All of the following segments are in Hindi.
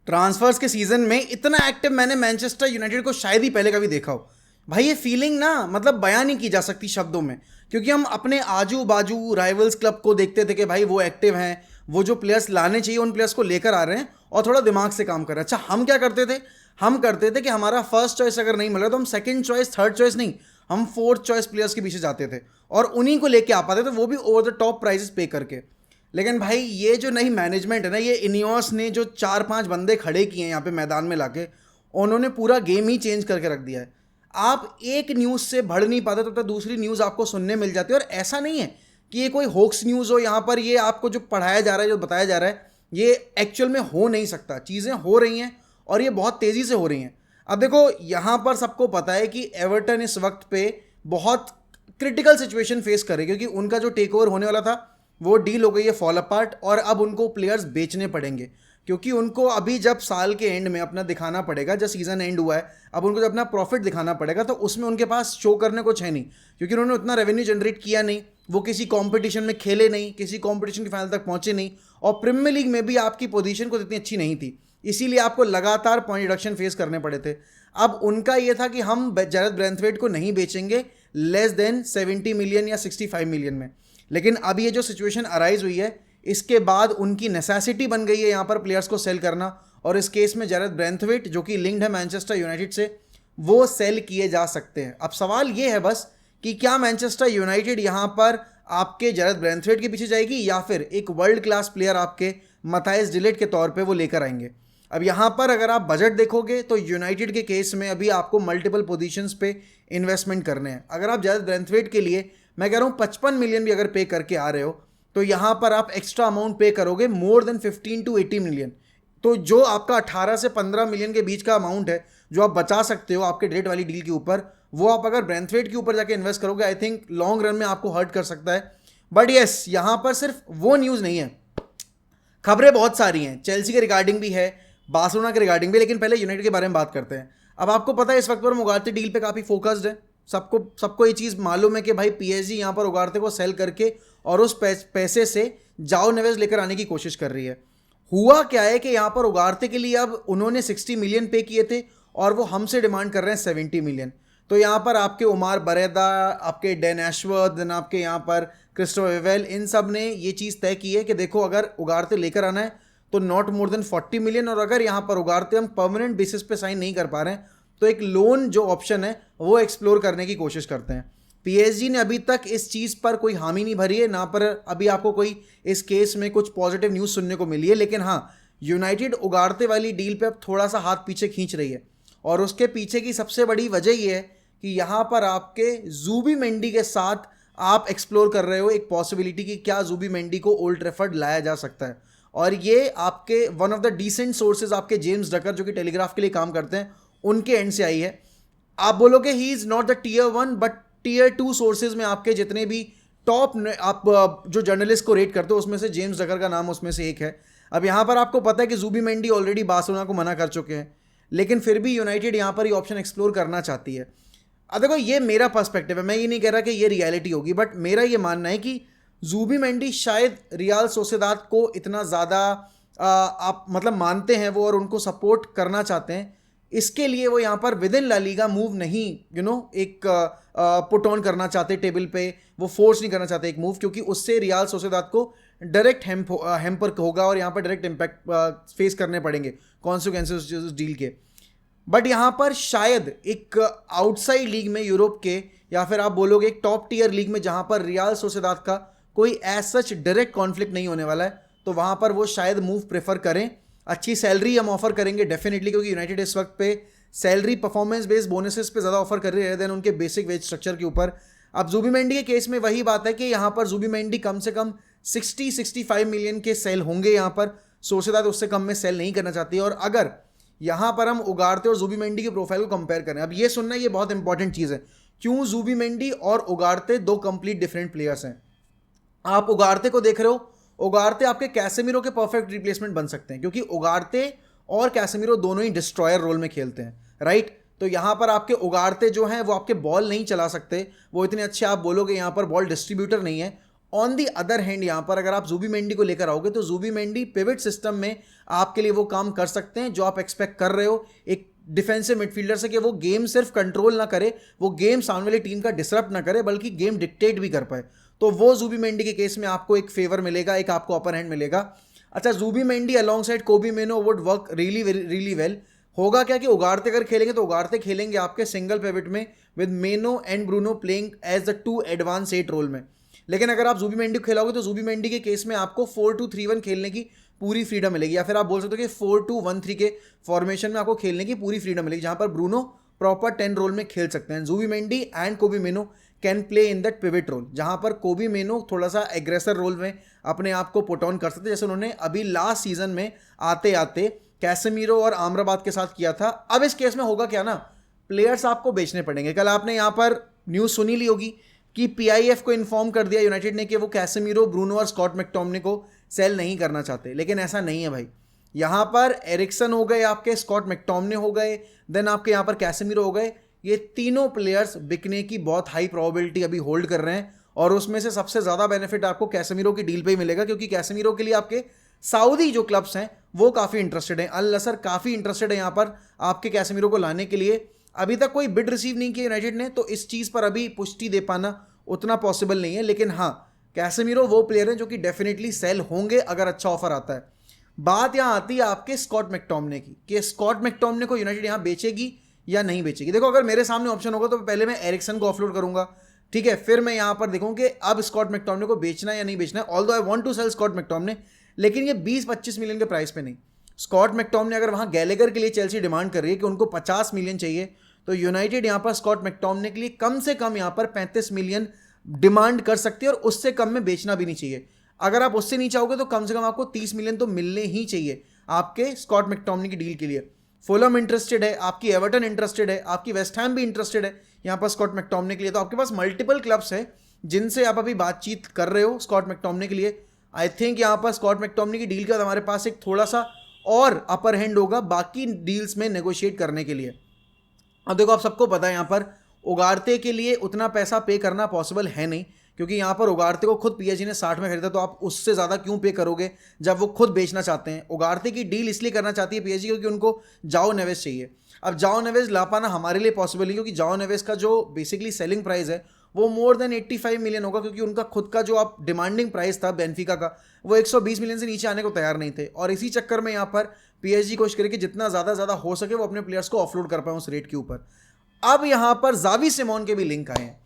ट्रांसफर्स के सीजन में इतना एक्टिव मैंने मैनचेस्टर यूनाइटेड को शायद ही पहले कभी देखा हो। भाई ये फीलिंग ना मतलब बयान नहीं की जा सकती शब्दों में, क्योंकि हम अपने आजू बाजू राइवल्स क्लब को देखते थे कि भाई वो एक्टिव हैं, वो जो प्लेयर्स लाने चाहिए उन प्लेयर्स को लेकर आ रहे हैं और थोड़ा दिमाग से काम कर रहे हैं। अच्छा, हम क्या करते थे? हम करते थे कि हमारा फर्स्ट चॉइस अगर नहीं मिल रहा तो हम सेकंड चॉइस, थर्ड चॉइस नहीं, हम फोर्थ चॉइस प्लेयर्स के पीछे जाते थे और उन्हीं को लेके आ पाते थे, वो भी ओवर द टॉप प्राइजेस पे करके। लेकिन भाई ये जो नई मैनेजमेंट है ना, ये इनियोस ने जो 4-5 बंदे खड़े किए हैं यहाँ पे मैदान में लाके, उन्होंने पूरा गेम ही चेंज करके रख दिया है। आप एक न्यूज़ से भर नहीं पाते तब तक दूसरी न्यूज़ आपको सुनने मिल जाती है। और ऐसा नहीं है कि ये कोई होक्स न्यूज़ हो, यहाँ पर ये आपको जो पढ़ाया जा रहा है, जो बताया जा रहा है, ये एक्चुअल में हो नहीं सकता। चीज़ें हो रही हैं और ये बहुत तेज़ी से हो रही हैं। अब देखो, यहाँ पर सबको पता है कि एवर्टन इस वक्त पे बहुत क्रिटिकल सिचुएशन फेस करे, क्योंकि उनका जो टेक ओवर होने वाला था वो डील हो गई है फॉल अपार्ट, और अब उनको प्लेयर्स बेचने पड़ेंगे, क्योंकि उनको अभी जब साल के एंड में अपना दिखाना पड़ेगा, जब सीजन एंड हुआ है, अब उनको जब अपना प्रॉफिट दिखाना पड़ेगा तो उसमें उनके पास शो करने कुछ है नहीं, क्योंकि उन्होंने उतना रेवेन्यू जनरेट किया नहीं, वो किसी कंपटीशन में खेले नहीं, किसी कंपटीशन के फाइनल तक पहुंचे नहीं, और प्रीमियर लीग में भी आपकी पोजीशन को इतनी अच्छी नहीं थी, इसीलिए आपको लगातार पॉइंट रिडक्शन फेस करने पड़े थे। अब उनका ये था कि हम जैरेड ब्रैंथवेट को नहीं बेचेंगे लेस देन 70 मिलियन या 65 मिलियन में। लेकिन अब ये जो सिचुएशन अराइज हुई है, इसके बाद उनकी नेसेसिटी बन गई है यहाँ पर प्लेयर्स को सेल करना, और इस केस में जैरेड ब्रैंथवेट जो कि लिंक्ड है मैनचेस्टर यूनाइटेड से, वो सेल किए जा सकते हैं। अब सवाल ये है बस कि क्या मैनचेस्टर यूनाइटेड यहाँ पर आपके जैरेड ब्रैंथवेट के पीछे जाएगी या फिर एक वर्ल्ड क्लास प्लेयर आपके मथाइस डिलिट के तौर पे वो लेकर आएंगे। अब यहाँ पर अगर आप बजट देखोगे तो यूनाइटेड के केस में अभी आपको मल्टीपल पोजीशंस पे इन्वेस्टमेंट करने हैं। अगर आप जैरेड ब्रैंथवेट के लिए, मैं कह रहा हूँ 55 मिलियन भी अगर पे करके आ रहे हो, तो यहाँ पर आप एक्स्ट्रा अमाउंट पे करोगे मोर देन 15 to 80 मिलियन। तो जो आपका 18 से 15 मिलियन के बीच का अमाउंट है जो आप बचा सकते हो आपके डेट वाली डील के ऊपर, वो आप अगर ब्रैंथवेट के ऊपर जाके इन्वेस्ट करोगे, आई थिंक लॉन्ग रन में आपको हर्ट कर सकता है। बट येस, यहाँ पर सिर्फ वो न्यूज़ नहीं है, खबरें बहुत सारी हैं, चेल्सी के रिगार्डिंग भी है, बार्सिलोना के रिगार्डिंग भी, लेकिन पहले यूनाइटेड के बारे में बात करते हैं। अब आपको पता है इस वक्त पर हम उगारते डील पे काफ़ी फोकस्ड है, सबको ये चीज़ मालूम है कि भाई पीएसजी यहाँ पर उगारते को सेल करके और उस पैसे से जाओ नेवेस लेकर आने की कोशिश कर रही है। हुआ क्या है कि यहाँ पर उगारते के लिए अब उन्होंने 60 मिलियन पे किए थे और वो हमसे डिमांड कर रहे हैं 70 मिलियन। तो यहाँ पर आपके उमार बरेदा, आपके डैन एशवर्थ, देन आपके यहाँ पर क्रिस्टोफर वेवेल, इन सब ने ये चीज़ तय की है कि देखो अगर उगारते लेकर आना है तो नॉट मोर देन 40 मिलियन, और अगर यहाँ पर उगारते हम परमानेंट बेसिस पे साइन नहीं कर पा रहे हैं तो एक लोन जो ऑप्शन है वो एक्सप्लोर करने की कोशिश करते हैं। पीएसजी ने अभी तक इस चीज़ पर कोई हामी नहीं भरी है, ना पर अभी आपको कोई इस केस में कुछ पॉजिटिव न्यूज़ सुनने को मिली है। लेकिन हाँ, यूनाइटेड उगारते वाली डील पे अब थोड़ा सा हाथ पीछे खींच रही है, और उसके पीछे की सबसे बड़ी वजह ये है कि यहाँ पर आपके जूबी मेंडी के साथ आप एक्सप्लोर कर रहे हो एक पॉसिबिलिटी कि क्या जूबी मेंडी को ओल्ड ट्रैफर्ड लाया जा सकता है। और ये आपके one of the decent sources आपके जेम्स डकर जो कि टेलीग्राफ के लिए काम करते हैं, उनके एंड से आई है। आप बोलोगे he is not the tier 1 but tier 2 sources में आपके जितने भी टॉप आप जो जर्नलिस्ट को रेट करते हो उसमें से जेम्स डकर का नाम उसमें से एक है। अब यहाँ पर आपको पता है कि जूबी मेंडी ऑलरेडी बार्सिलोना को मना कर चुके हैं, लेकिन फिर भी यूनाइटेड यहाँ पर ये ऑप्शन एक्सप्लोर करना चाहती है। अब देखो, ये मेरा पर्सपेक्टिव है, मैं ये नहीं कह रहा कि ये रियलिटी होगी, बट मेरा ये मानना है कि जूबी मेंडी शायद रियाल सोसेदाद को इतना ज़्यादा आप मतलब मानते हैं वो और उनको सपोर्ट करना चाहते हैं, इसके लिए वो यहाँ पर within La Liga move नहीं एक पुट ऑन करना चाहते टेबल पे, वो फोर्स नहीं करना चाहते एक मूव, क्योंकि उससे रियाल सोसेदाद को डायरेक्ट हेम्पर होगा और यहाँ पर डायरेक्ट इम्पैक्ट फेस करने पड़ेंगे कॉन्सिक्वेंसेस डील के। बट यहाँ पर शायद एक आउटसाइड लीग में यूरोप के, या फिर आप बोलोगे एक टॉप टीयर लीग में जहाँ पर रियाल सोसेदाद का कोई एज सच डायरेक्ट कॉन्फ्लिक्ट नहीं होने वाला है, तो वहाँ पर वो शायद मूव प्रेफर करें। अच्छी सैलरी हम ऑफर करेंगे डेफिनेटली, क्योंकि यूनाइटेड इस वक्त पे सैलरी परफॉर्मेंस बेस्ड बोनसेस पे ज़्यादा ऑफर कर रही है देन उनके बेसिक वेज स्ट्रक्चर के ऊपर। अब जूबी मेंडी के केस में वही बात है कि यहाँ पर जूबी मेंडी कम से कम 60-65 मिलियन के सेल होंगे, यहाँ पर सोसेदाद उससे कम में सेल नहीं करना चाहती है। और अगर यहाँ पर हम उगारते और जूबी मेंडी की प्रोफाइल को कंपेयर करें, अब ये सुनना ये बहुत इंपॉर्टेंट चीज़ है, क्यों जूबी मेंडी और उगारते दो कंप्लीट डिफरेंट प्लेयर्स हैं। आप उगारते को देख रहे हो, उगारते आपके कैसेमीरो के परफेक्ट रिप्लेसमेंट बन सकते हैं, क्योंकि उगारते और कैसेमीरो दोनों ही डिस्ट्रॉयर रोल में खेलते हैं, राइट। तो यहाँ पर आपके उगारते जो हैं वो आपके बॉल नहीं चला सकते, वो इतने अच्छे आप बोलोगे यहाँ पर बॉल डिस्ट्रीब्यूटर नहीं है, ऑन दी अदर हैंड यहाँ पर अगर आप ज़ुबिमेंडी को लेकर आओगे तो ज़ुबिमेंडी पिवट सिस्टम में आपके लिए वो काम कर सकते हैं जो आप एक्सपेक्ट कर रहे हो एक डिफेंसिव मिडफील्डर से, कि वो गेम सिर्फ कंट्रोल ना करे, वो गेम सामने वाली टीम का डिसरप्ट ना करे, बल्कि गेम डिक्टेट भी कर पाए। तो वो ज़ुबिमेंडी के केस में आपको एक फेवर मिलेगा, एक आपको अपर हैंड मिलेगा। अच्छा, ज़ुबिमेंडी अलॉन्ग साइड कोबी मेनो वुड वर्क रियली वेल। होगा क्या कि उगाड़ते अगर खेलेंगे तो उगाड़ते खेलेंगे आपके सिंगल पिवट में with Mainoo and Bruno playing as the two advanced 8 role में। लेकिन अगर आप ज़ुबिमेंडी को खिलाओगे तो ज़ुबिमेंडी के केस में आपको 4-2-3-1 खेलने की पूरी फ्रीडम मिलेगी, या फिर आप बोल सकते हो कि 4-2-1-3 के फॉर्मेशन में आपको खेलने की पूरी फ्रीडम मिलेगी, जहां पर ब्रूनो प्रॉपर 10 रोल में खेल सकते हैं। Zubimendi and Kobbie Mainoo can play in that pivot role, जहां पर कोबी मेनो थोड़ा सा एग्रेसर रोल में अपने आप को पुट ऑन कर सकते हैं, जैसे उन्होंने अभी लास्ट सीजन में आते आते कैसेमीरो और आम्राबाद के साथ किया था। अब इस केस में होगा क्या ना, प्लेयर्स आपको बेचने पड़ेंगे। कल आपने यहाँ पर न्यूज़ सुनी ली होगी कि पीआईएफ को इन्फॉर्म कर दिया यूनाइटेड ने कि वो कैसेमीरो, ब्रूनो और स्कॉट मैकटोमिने को सेल नहीं करना चाहते, लेकिन ऐसा नहीं है भाई। यहाँ पर एरिक्सन हो गए आपके, स्कॉट मैकटोमिने हो गए, देन आपके यहाँ पर कैसेमीरो हो गए, ये तीनों प्लेयर्स बिकने की बहुत हाई प्रोबेबिलिटी अभी होल्ड कर रहे हैं, और उसमें से सबसे ज़्यादा बेनिफिट आपको कैसेमीरो की डील पे ही मिलेगा, क्योंकि कैसेमीरो के लिए आपके सऊदी जो क्लब्स हैं वो काफ़ी इंटरेस्टेड हैं। अल नसर काफ़ी इंटरेस्टेड है यहाँ पर आपके कैसेमीरो को लाने के लिए। अभी तक कोई बिड रिसीव नहीं किया यूनाइटेड ने, तो इस चीज़ पर अभी पुष्टि दे पाना उतना पॉसिबल नहीं है, लेकिन हाँ, कैसेमीरो वो प्लेयर हैं जो कि डेफिनेटली सेल होंगे अगर अच्छा ऑफर आता है। बात यहाँ आती है आपके स्कॉट मैकटोमिने की, कि स्कॉट मैकटोमिने को यूनाइटेड यहाँ बेचेगी या नहीं बेचेगी। देखो, अगर मेरे सामने ऑप्शन होगा तो पहले मैं एरिक्सन को ऑफलोड करूंगा, ठीक है, फिर मैं यहाँ पर देखूँ कि अब स्कॉट मैकटोमिने को बेचना है या नहीं बेचना है। Although I want to sell Scott McTominay, लेकिन ये 20-25 मिलियन के प्राइस पे नहीं। स्कॉट मैकटोमिने अगर वहाँ गैलेगर के लिए चेल्सी डिमांड कर रही है कि उनको 50 मिलियन चाहिए, तो यूनाइटेड यहाँ पर स्कॉट मैकटोमिने के लिए कम से कम यहाँ पर 35 मिलियन डिमांड कर सकती है, और उससे कम में बेचना भी नहीं चाहिए। अगर आप उससे नहीं चाहोगे तो कम से कम आपको 30 मिलियन तो मिलने ही चाहिए आपके स्कॉट मैकटोमिने की डील के लिए। फुलहम इंटरेस्टेड है, आपकी एवर्टन इंटरेस्टेड है, आपकी वेस्ट हैम भी इंटरेस्टेड है यहाँ पर स्कॉट मैकटोमिने के लिए। तो आपके पास मल्टीपल क्लब्स हैं जिनसे आप अभी बातचीत कर रहे हो स्कॉट मैकटोमिने के लिए। आई थिंक यहाँ पर स्कॉट मैकटोमिने की डील के बाद हमारे पास एक थोड़ा सा और अपर हैंड होगा बाकी डील्स में नेगोशिएट करने के लिए। अब देखो, आप सबको पता है यहाँ पर उगाड़ते के लिए उतना पैसा पे करना पॉसिबल है नहीं, क्योंकि यहाँ पर उगाड़ते को खुद पीएसजी ने 60 में खरीदा, तो आप उससे ज़्यादा क्यों पे करोगे जब वो खुद बेचना चाहते हैं। उगाड़ते की डील इसलिए करना चाहती है पीएसजी क्योंकि उनको जाओ नेवेस चाहिए। अब जाओ नेवेस ला पाना हमारे लिए पॉसिबल है, क्योंकि जाओ नेवेस का जो बेसिकली सेलिंग प्राइस है वो मोर देन 85 मिलियन होगा, क्योंकि उनका खुद का जो आप डिमांडिंग प्राइस था बेनफिका का वो 120 मिलियन से नीचे आने को तैयार नहीं थे। और इसी चक्कर में यहाँ पर पीएसजी कोशिश करे कि जितना ज़्यादा हो सके वो अपने प्लेयर्स को ऑफलोड कर पाए उस रेट के ऊपर। अब यहाँ पर जावी सिमोन के भी लिंक आए हैं।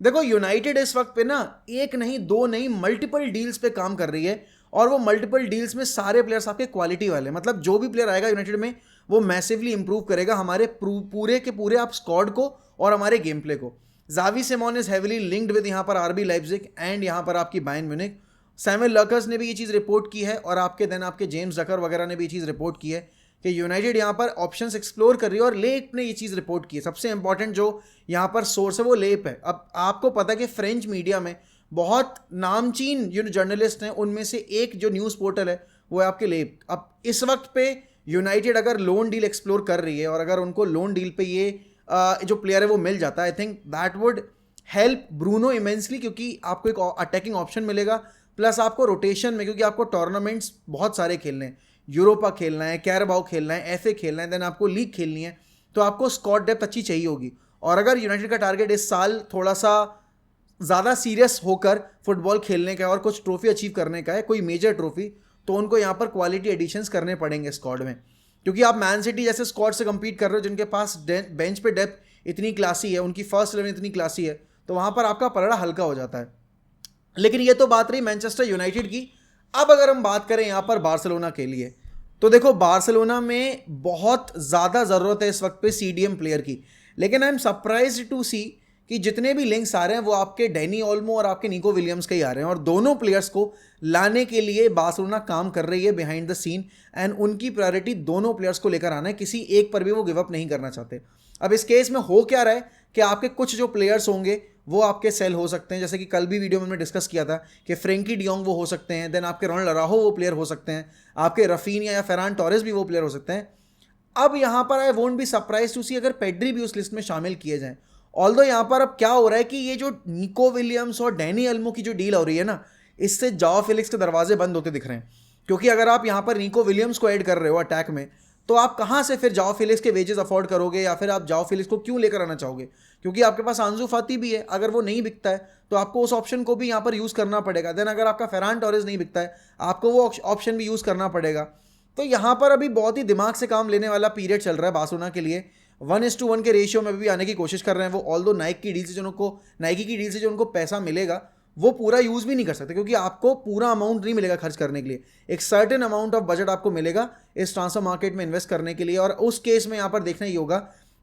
देखो, यूनाइटेड इस वक्त पे ना एक नहीं, दो नहीं, मल्टीपल डील्स पे काम कर रही है, और वो मल्टीपल डील्स में सारे प्लेयर्स आपके क्वालिटी वाले, मतलब जो भी प्लेयर आएगा यूनाइटेड में वो मैसिवली इंप्रूव करेगा हमारे पूरे के पूरे आप स्क्वाड को और हमारे गेम प्ले को। Xavi Simons is heavily linked with यहाँ पर आरबी लाइप्जिग एंड यहाँ पर आपकी बायर्न म्यूनिख। सैमुअल लर्कर्स ने भी ये चीज़ रिपोर्ट की है, और आपके देन आपके जेम्स डकर वगैरह ने भी ये चीज़ रिपोर्ट की है कि यूनाइटेड यहाँ पर ऑप्शंस एक्सप्लोर कर रही है, और लेप ने ये चीज़ रिपोर्ट की है। सबसे इंपॉर्टेंट जो यहाँ पर सोर्स है वो लेप है। अब आपको पता है कि फ्रेंच मीडिया में बहुत नामचीन जो जर्नलिस्ट हैं उनमें से एक जो न्यूज़ पोर्टल है वो है आपके लेप। अब इस वक्त पे यूनाइटेड अगर लोन डील एक्सप्लोर कर रही है, और अगर उनको लोन डील पे ये जो प्लेयर है वो मिल जाता है, I think that would help Bruno immensely, क्योंकि आपको एक अटैकिंग ऑप्शन मिलेगा, प्लस आपको रोटेशन में, क्योंकि आपको टूर्नामेंट्स बहुत सारे खेलने हैं, यूरोपा खेलना है, कैराबाओ खेलना है, एफए खेलना है, देन आपको लीग खेलनी है, तो आपको स्क्वाड डेप्थ अच्छी चाहिए होगी। और अगर यूनाइटेड का टारगेट इस साल थोड़ा सा ज़्यादा सीरियस होकर फुटबॉल खेलने का और कुछ ट्रॉफी अचीव करने का है, कोई मेजर ट्रॉफी, तो उनको यहाँ पर क्वालिटी एडिशंस करने पड़ेंगे स्क्वाड में। क्योंकि आप मैन सिटी जैसे स्क्वाड से compete कर रहे हो जिनके पास बेंच पे डेप्थ इतनी क्लासी है, उनकी फर्स्ट 11 इतनी क्लासी है, तो वहाँ पर आपका पलड़ा हल्का हो जाता है। लेकिन ये तो बात रही मैनचेस्टर यूनाइटेड की। अब अगर हम बात करें यहाँ पर बार्सिलोना के लिए, तो देखो, बार्सिलोना में बहुत ज़्यादा ज़रूरत है इस वक्त पे सीडीएम प्लेयर की, लेकिन आई एम सरप्राइज्ड टू सी कि जितने भी लिंक्स आ रहे हैं वो आपके डैनी ओल्मो और आपके निको विलियम्स के ही आ रहे हैं, और दोनों प्लेयर्स को लाने के लिए बार्सिलोना काम कर रही है बिहाइंड द सीन, एंड उनकी प्रायोरिटी दोनों प्लेयर्स को लेकर आना है, किसी एक पर भी वो गिव अप नहीं करना चाहते। अब इस केस में हो क्या रहा है कि आपके कुछ जो प्लेयर्स होंगे वो आपके सेल हो सकते हैं, जैसे कि कल भी वीडियो में हमने डिस्कस किया था कि फ्रेंकी डियोंग वो हो सकते हैं, देन आपके रोनाल्ड अराहो वो प्लेयर हो सकते हैं, आपके रफीनिया या फेरान टोरेस भी वो प्लेयर हो सकते हैं। अब यहाँ पर I won't be surprised to see अगर पेड्री भी उस लिस्ट में शामिल किए जाएं, ऑल्दो यहाँ पर अब क्या हो रहा है कि ये जो निको विलियम्स और डैनी अल्मो की जो डील हो रही है ना, इससे जाओ फिलिक्स के दरवाजे बंद होते दिख रहे हैं। क्योंकि अगर आप यहाँ पर निको विलियम्स को ऐड कर रहे हो अटैक में, तो आप कहाँ से फिर जाओ फिलिक्स के वेजेस अफोर्ड करोगे, या फिर आप जाओ फिलिक्स को क्यों लेकर आना चाहोगे? क्योंकि आपके पास आंसू फाती भी है, अगर वो नहीं बिकता है तो आपको उस ऑप्शन को भी यहाँ पर यूज़ करना पड़ेगा। देन अगर आपका फेरान टोरेस नहीं बिकता है, आपको वो ऑप्शन भी यूज़ करना पड़ेगा। तो यहाँ पर अभी बहुत ही दिमाग से काम लेने वाला पीरियड चल रहा है बार्सिलोना के लिए। 1:1 के रेशियो में भी आने की कोशिश कर रहे हैं वो। ऑल्दो नाइकी की डील से जो उनको पैसा मिलेगा वो पूरा यूज़ भी नहीं कर सकते, क्योंकि आपको पूरा अमाउंट नहीं मिलेगा खर्च करने के लिए। एक सर्टेन अमाउंट ऑफ बजट आपको मिलेगा इस ट्रांसफर मार्केट में इन्वेस्ट करने के लिए। और उस केस में यहाँ पर देखना ही होगा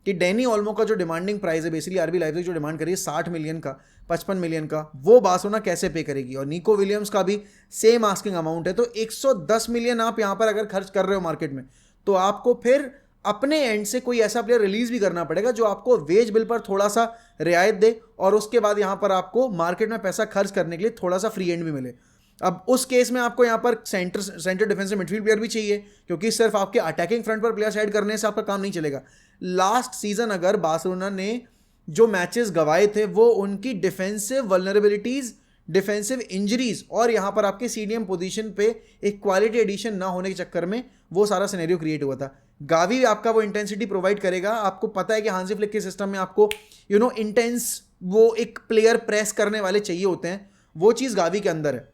कि डैनी ओल्मो का जो डिमांडिंग प्राइस है, बेसिकली आरबी लाइप्जिग जो डिमांड करी है 60 मिलियन का, 55 मिलियन का, वो बार्सिलोना कैसे पे करेगी? और निको विलियम्स का भी सेम आस्किंग अमाउंट है। तो 110 मिलियन आप यहाँ पर अगर खर्च कर रहे हो मार्केट में, तो आपको फिर अपने एंड से कोई ऐसा प्लेयर रिलीज भी करना पड़ेगा जो आपको वेज बिल पर थोड़ा सा रियायत दे, और उसके बाद यहाँ पर आपको मार्केट में पैसा खर्च करने के लिए थोड़ा सा फ्री एंड भी मिले। अब उस केस में आपको यहाँ पर सेंटर डिफेंसिव मिडफील्ड प्लेयर भी चाहिए, क्योंकि सिर्फ आपके अटैकिंग फ्रंट पर प्लेयर्स ऐड करने से आपका काम नहीं चलेगा। लास्ट सीजन अगर बार्सिलोना ने जो मैचेस गवाए थे वो उनकी डिफेंसिव वल्नरेबिलिटीज, डिफेंसिव इंजरीज और यहाँ पर आपके सीडीएम पोजीशन पे एक क्वालिटी एडिशन ना होने के चक्कर में वो सारा सिनेरियो क्रिएट हुआ था। गावी आपका वो इंटेंसिटी प्रोवाइड करेगा। आपको पता है कि हांसी फ्लिक के सिस्टम में आपको इंटेंस वो एक प्लेयर प्रेस करने वाले चाहिए होते हैं, वो चीज़ गावी के अंदर है।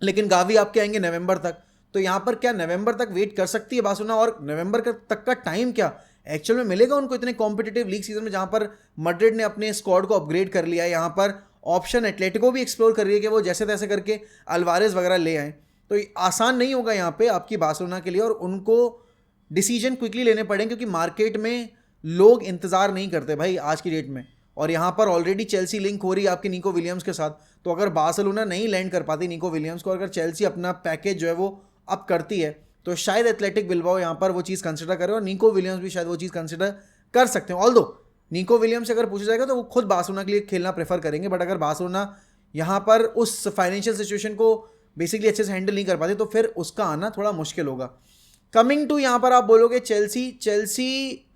लेकिन गावी आपके आएंगे नवंबर तक, तो यहाँ पर क्या नवंबर तक वेट कर सकती है बार्सिलोना? और नवंबर तक का टाइम क्या एक्चुअल में मिलेगा उनको इतने कॉम्पिटिटिव लीग सीजन में, जहाँ पर मैड्रिड ने अपने स्क्वाड को अपग्रेड कर लिया है। यहाँ पर ऑप्शन एटलेटिको भी एक्सप्लोर कर रही है कि वो जैसे तैसे करके अल्वारेज वगैरह ले आए। तो आसान नहीं होगा यहाँ पे आपकी बार्सिलोना के लिए, और उनको डिसीजन क्विकली लेने पड़ेंगे, क्योंकि मार्केट में लोग इंतज़ार नहीं करते भाई आज की डेट में। और यहाँ पर ऑलरेडी चेल्सी लिंक हो रही है आपके निको विलियम्स के साथ। तो अगर बार्सिलोना नहीं लैंड कर पाती निको विलियम्स को, अगर चेल्सी अपना पैकेज जो है वो अप करती है, तो शायद एथलेटिक बिल्बाओ यहाँ पर वो चीज़ कंसिडर करे, और निको विलियम्स भी शायद वो चीज़ कंसिडर कर सकते हैं। ऑल्दो निको विलियम्स से अगर पूछा जाएगा तो वो खुद बार्सिलोना के लिए खेलना प्रेफर करेंगे, बट अगर बार्सिलोना यहाँ पर उस फाइनेंशियल सिचुएशन को बेसिकली अच्छे से हैंडल नहीं कर पाते तो फिर उसका आना थोड़ा मुश्किल होगा। कमिंग टू यहाँ पर आप बोलोगे चेल्सी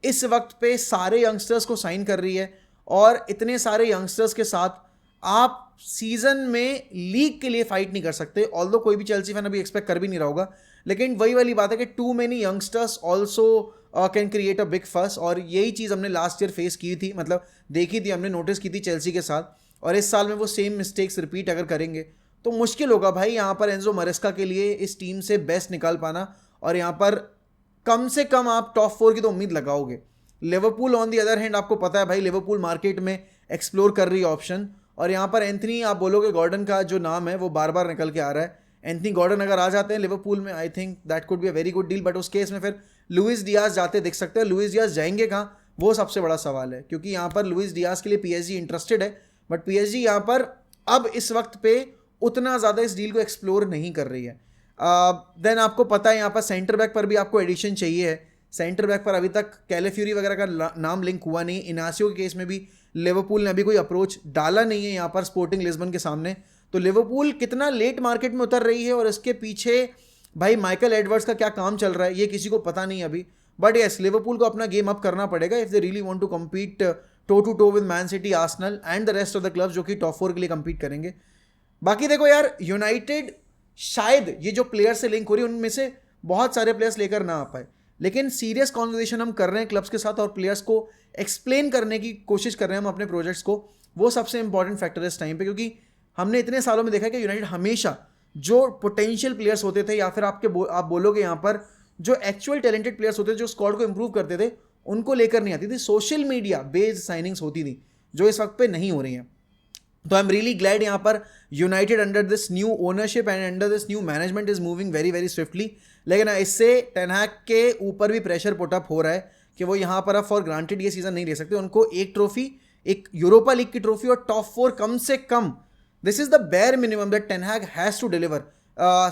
इस वक्त पे सारे यंगस्टर्स को साइन कर रही है, और इतने सारे यंगस्टर्स के साथ आप सीजन में लीग के लिए फाइट नहीं कर सकते। ऑल्दो कोई भी चेल्सी फैन अभी एक्सपेक्ट कर भी नहीं रहा होगा, लेकिन वही वाली बात है कि too many youngsters also can create a big fuss. और यही चीज़ हमने लास्ट ईयर फेस की थी, मतलब देखी थी, हमने नोटिस की थी चेल्सी के साथ। और इस साल में वो सेम मिस्टेक्स रिपीट अगर करेंगे तो मुश्किल होगा भाई यहाँ पर एंजो मरेस्का के लिए इस टीम से बेस्ट निकाल पाना। और यहाँ पर कम से कम आप टॉप 4 की तो उम्मीद लगाओगे। Liverpool on the other hand, आपको पता है भाई लिवरपूल मार्केट में एक्सप्लोर कर रही है ऑप्शन, और यहाँ पर एंथनी आप बोलोगे गॉर्डन का जो नाम है वो बार बार निकल के आ रहा है। एंथनी गॉर्डन अगर आ जाते हैं लिवरपूल में, I think that could be a very good deal. But उस केस में फिर लुइस डियाज जाते दिख सकते हैं। लुइस डियाज जाएंगे कहाँ, वो सबसे बड़ा सवाल है, क्योंकि यहाँ पर लुइस डियाज के लिए पीएसजी इंटरेस्टेड है, बट पीएसजी यहाँ पर अब इस वक्त पे उतना ज़्यादा इस डील को एक्सप्लोर नहीं कर रही है। देन आपको पता है यहाँ पर सेंटर बैक पर भी आपको एडिशन चाहिए है। सेंटर बैक पर अभी तक कैलेफ्यूरी वगैरह का नाम लिंक हुआ नहीं। इनासियो के केस में भी लिवरपूल ने अभी कोई अप्रोच डाला नहीं है यहाँ पर स्पोर्टिंग लिस्बन के सामने। तो लिवरपूल कितना लेट मार्केट में उतर रही है, और इसके पीछे भाई माइकल एडवर्ड्स का क्या काम चल रहा है ये किसी को पता नहीं अभी। बट यस, लिवरपूल को अपना गेम अप करना पड़ेगा if they really want to compete toe to toe with Man City, Arsenal and the rest of the clubs जो कि टॉप 4 के लिए कम्पीट करेंगे। बाकी देखो यार, यूनाइटेड शायद ये जो प्लेयर से लिंक हो रही है उनमें से बहुत सारे प्लेयर्स लेकर ना आ पाए, लेकिन सीरियस कॉन्वर्सेशन हम कर रहे हैं क्लब्स के साथ, और प्लेयर्स को एक्सप्लेन करने की कोशिश कर रहे हैं हम अपने प्रोजेक्ट्स को। वो सबसे इंपॉर्टेंट फैक्टर है इस टाइम पे, क्योंकि हमने इतने सालों में देखा कि यूनाइटेड हमेशा जो पोटेंशियल प्लेयर्स होते थे, या फिर आप बोलोगे यहाँ पर जो एक्चुअल टैलेंटेड प्लेयर्स होते थे जो स्क्वाड को इंप्रूव करते थे, उनको लेकर नहीं आती थी। सोशल मीडिया बेस्ड साइनिंग्स होती थी जो इस वक्त पे नहीं हो रही हैं। तो आई एम रियली ग्लैड यहाँ पर United under this new ownership and under this new management is moving very very swiftly. लेकिन इससे टेन हैग के ऊपर भी प्रेशर पुट अप हो रहा है कि वो यहाँ पर अब फॉर ग्रांटेड ये सीजन नहीं ले सकते। उनको एक ट्रॉफी, एक यूरोपा लीग की ट्रॉफी और टॉप 4 कम से कम, this is the bare minimum that Ten Hag has to deliver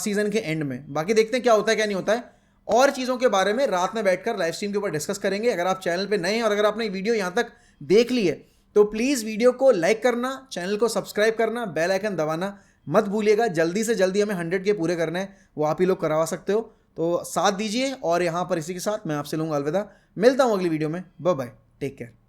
season के एंड में। बाकी देखते हैं क्या होता है क्या नहीं होता है, और चीज़ों के बारे में रात में बैठकर लाइव स्ट्रीम के ऊपर डिस्कस करेंगे। अगर आप चैनल पे नए हैं और अगर आपने वीडियो यहाँ तक देख ली है तो प्लीज़ वीडियो को लाइक करना, चैनल को सब्सक्राइब करना, बेल आइकन दबाना मत भूलिएगा। जल्दी से जल्दी हमें 100 के पूरे करना है, वो आप ही लोग करवा सकते हो, तो साथ दीजिए। और यहाँ पर इसी के साथ मैं आपसे लूँगा अलविदा, मिलता हूँ अगली वीडियो में। Bye bye, take care.